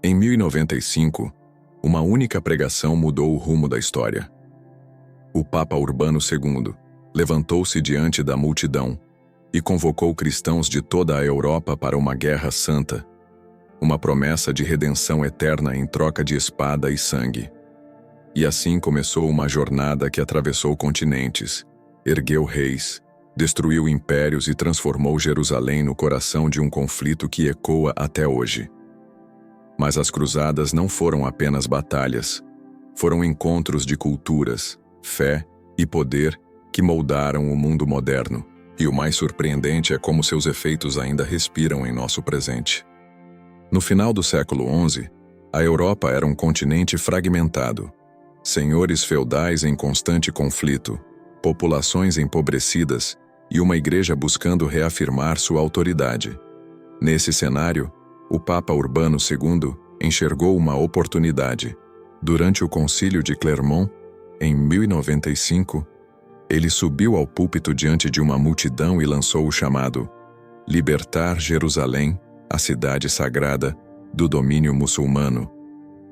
Em 1095, uma única pregação mudou o rumo da história. O Papa Urbano II levantou-se diante da multidão e convocou cristãos de toda a Europa para uma guerra santa, uma promessa de redenção eterna em troca de espada e sangue. E assim começou uma jornada que atravessou continentes, ergueu reis, destruiu impérios e transformou Jerusalém no coração de um conflito que ecoa até hoje. Mas as cruzadas não foram apenas batalhas, foram encontros de culturas, fé e poder que moldaram o mundo moderno. E o mais surpreendente é como seus efeitos ainda respiram em nosso presente. No final do século XI, a Europa era um continente fragmentado, senhores feudais em constante conflito, populações empobrecidas e uma igreja buscando reafirmar sua autoridade. Nesse cenário, o Papa Urbano II enxergou uma oportunidade. Durante o Concílio de Clermont, em 1095, ele subiu ao púlpito diante de uma multidão e lançou o chamado Libertar Jerusalém, a cidade sagrada, do domínio muçulmano.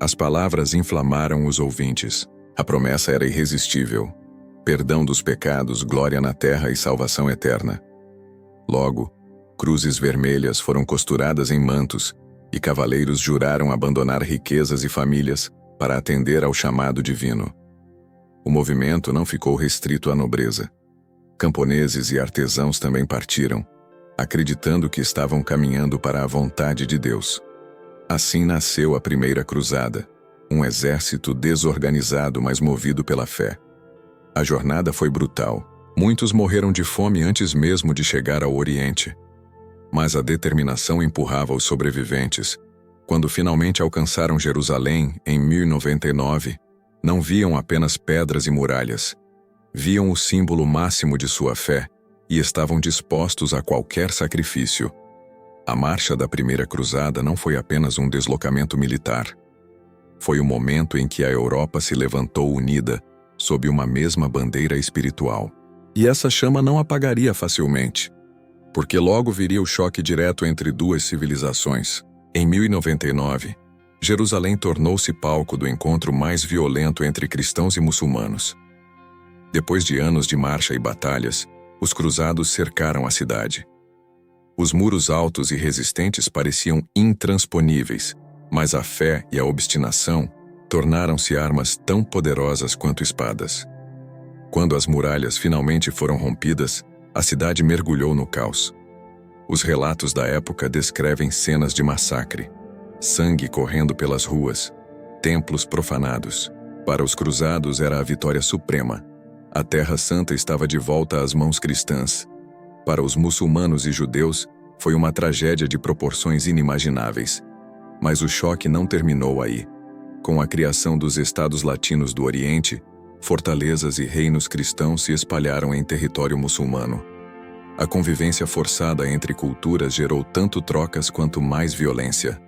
As palavras inflamaram os ouvintes. A promessa era irresistível. Perdão dos pecados, glória na terra e salvação eterna. Logo, cruzes vermelhas foram costuradas em mantos e cavaleiros juraram abandonar riquezas e famílias para atender ao chamado divino. O movimento não ficou restrito à nobreza. Camponeses e artesãos também partiram, acreditando que estavam caminhando para a vontade de Deus. Assim nasceu a Primeira Cruzada, um exército desorganizado, mas movido pela fé. A jornada foi brutal. Muitos morreram de fome antes mesmo de chegar ao Oriente. Mas a determinação empurrava os sobreviventes. Quando finalmente alcançaram Jerusalém, em 1099, não viam apenas pedras e muralhas. Viam o símbolo máximo de sua fé e estavam dispostos a qualquer sacrifício. A marcha da Primeira Cruzada não foi apenas um deslocamento militar. Foi o momento em que a Europa se levantou unida, sob uma mesma bandeira espiritual. E essa chama não apagaria facilmente, porque logo viria o choque direto entre duas civilizações. Em 1099, Jerusalém tornou-se palco do encontro mais violento entre cristãos e muçulmanos. Depois de anos de marcha e batalhas, os cruzados cercaram a cidade. Os muros altos e resistentes pareciam intransponíveis, mas a fé e a obstinação tornaram-se armas tão poderosas quanto espadas. Quando as muralhas finalmente foram rompidas, a cidade mergulhou no caos. Os relatos da época descrevem cenas de massacre, sangue correndo pelas ruas, templos profanados. Para os cruzados era a vitória suprema. A Terra Santa estava de volta às mãos cristãs. Para os muçulmanos e judeus, foi uma tragédia de proporções inimagináveis. Mas o choque não terminou aí. Com a criação dos Estados Latinos do Oriente, fortalezas e reinos cristãos se espalharam em território muçulmano. A convivência forçada entre culturas gerou tanto trocas quanto mais violência.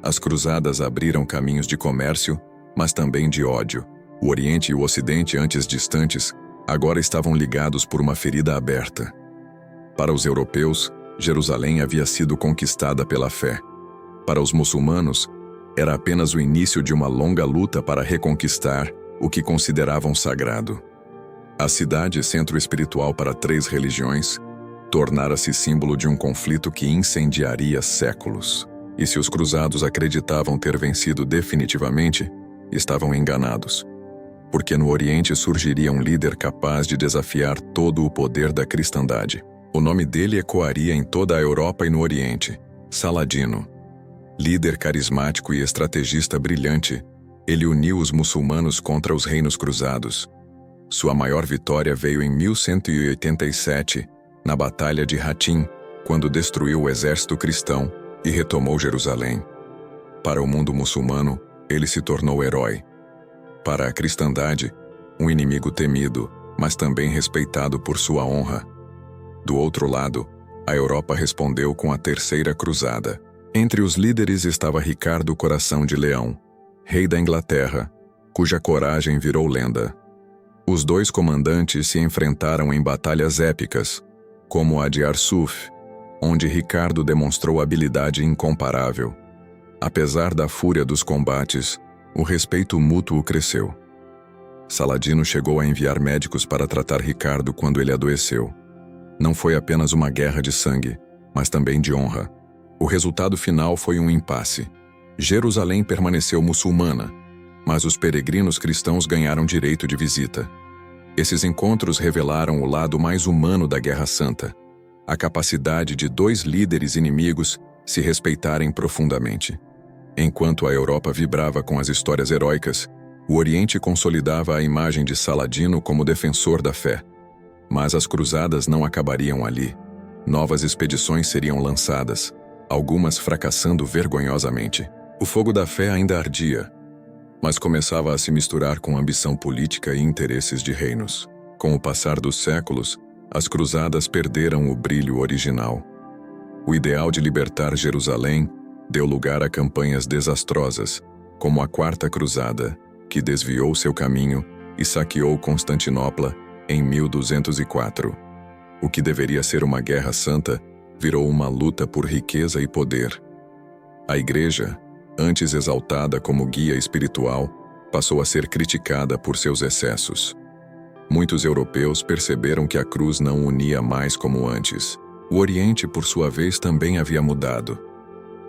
As cruzadas abriram caminhos de comércio, mas também de ódio. O Oriente e o Ocidente, antes distantes, agora estavam ligados por uma ferida aberta. Para os europeus, Jerusalém havia sido conquistada pela fé. Para os muçulmanos, era apenas o início de uma longa luta para reconquistar o que consideravam sagrado. A cidade, centro espiritual para 3 religiões, tornara-se símbolo de um conflito que incendiaria séculos. E se os cruzados acreditavam ter vencido definitivamente, estavam enganados. Porque no Oriente surgiria um líder capaz de desafiar todo o poder da cristandade. O nome dele ecoaria em toda a Europa e no Oriente: Saladino. Líder carismático e estrategista brilhante, ele uniu os muçulmanos contra os reinos cruzados. Sua maior vitória veio em 1187, na Batalha de Hattin, quando destruiu o exército cristão e retomou Jerusalém. Para o mundo muçulmano, ele se tornou herói. Para a cristandade, um inimigo temido, mas também respeitado por sua honra. Do outro lado, a Europa respondeu com a Terceira Cruzada. Entre os líderes estava Ricardo Coração de Leão, rei da Inglaterra, cuja coragem virou lenda. Os 2 comandantes se enfrentaram em batalhas épicas, como a de Arsuf, onde Ricardo demonstrou habilidade incomparável. Apesar da fúria dos combates, o respeito mútuo cresceu. Saladino chegou a enviar médicos para tratar Ricardo quando ele adoeceu. Não foi apenas uma guerra de sangue, mas também de honra. O resultado final foi um impasse. Jerusalém permaneceu muçulmana, mas os peregrinos cristãos ganharam direito de visita. Esses encontros revelaram o lado mais humano da Guerra Santa, a capacidade de dois líderes inimigos se respeitarem profundamente. Enquanto a Europa vibrava com as histórias heróicas, o Oriente consolidava a imagem de Saladino como defensor da fé. Mas as cruzadas não acabariam ali. Novas expedições seriam lançadas, algumas fracassando vergonhosamente. O fogo da fé ainda ardia, mas começava a se misturar com ambição política e interesses de reinos. Com o passar dos séculos, as cruzadas perderam o brilho original. O ideal de libertar Jerusalém deu lugar a campanhas desastrosas, como a Quarta Cruzada, que desviou seu caminho e saqueou Constantinopla em 1204. O que deveria ser uma guerra santa virou uma luta por riqueza e poder. A Igreja, antes exaltada como guia espiritual, passou a ser criticada por seus excessos. Muitos europeus perceberam que a cruz não unia mais como antes. O Oriente, por sua vez, também havia mudado.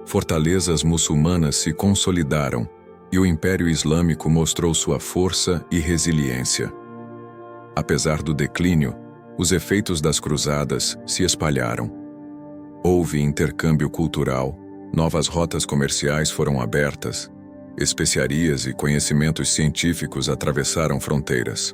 Fortalezas muçulmanas se consolidaram e o Império Islâmico mostrou sua força e resiliência. Apesar do declínio, os efeitos das cruzadas se espalharam. Houve intercâmbio cultural, novas rotas comerciais foram abertas, especiarias e conhecimentos científicos atravessaram fronteiras.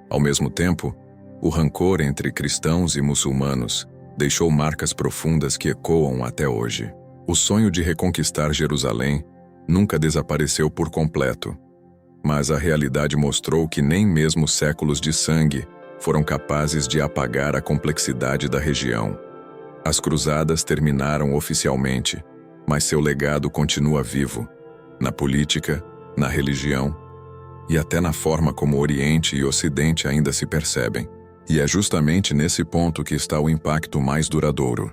Ao mesmo tempo, o rancor entre cristãos e muçulmanos deixou marcas profundas que ecoam até hoje. O sonho de reconquistar Jerusalém nunca desapareceu por completo, mas a realidade mostrou que nem mesmo séculos de sangue foram capazes de apagar a complexidade da região. As cruzadas terminaram oficialmente, mas seu legado continua vivo, na política, na religião e até na forma como Oriente e Ocidente ainda se percebem. E é justamente nesse ponto que está o impacto mais duradouro.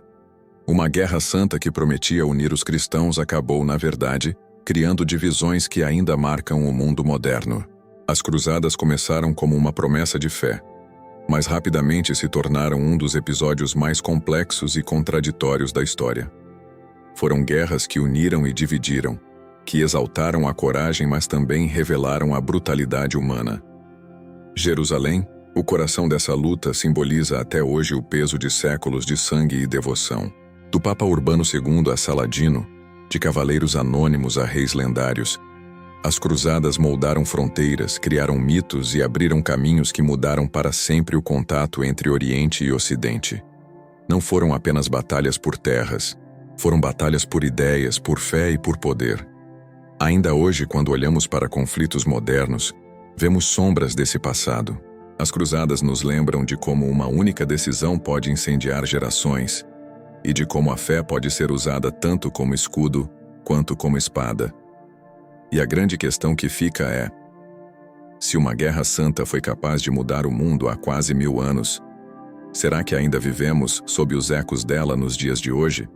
Uma guerra santa que prometia unir os cristãos acabou, na verdade, criando divisões que ainda marcam o mundo moderno. As cruzadas começaram como uma promessa de fé, mas rapidamente se tornaram um dos episódios mais complexos e contraditórios da história. Foram guerras que uniram e dividiram, que exaltaram a coragem, mas também revelaram a brutalidade humana. Jerusalém, o coração dessa luta, simboliza até hoje o peso de séculos de sangue e devoção. Do Papa Urbano II a Saladino, de cavaleiros anônimos a reis lendários, as cruzadas moldaram fronteiras, criaram mitos e abriram caminhos que mudaram para sempre o contato entre Oriente e Ocidente. Não foram apenas batalhas por terras, foram batalhas por ideias, por fé e por poder. Ainda hoje, quando olhamos para conflitos modernos, vemos sombras desse passado. As cruzadas nos lembram de como uma única decisão pode incendiar gerações, e de como a fé pode ser usada tanto como escudo quanto como espada. E a grande questão que fica é: se uma guerra santa foi capaz de mudar o mundo há quase 1000 anos, será que ainda vivemos sob os ecos dela nos dias de hoje?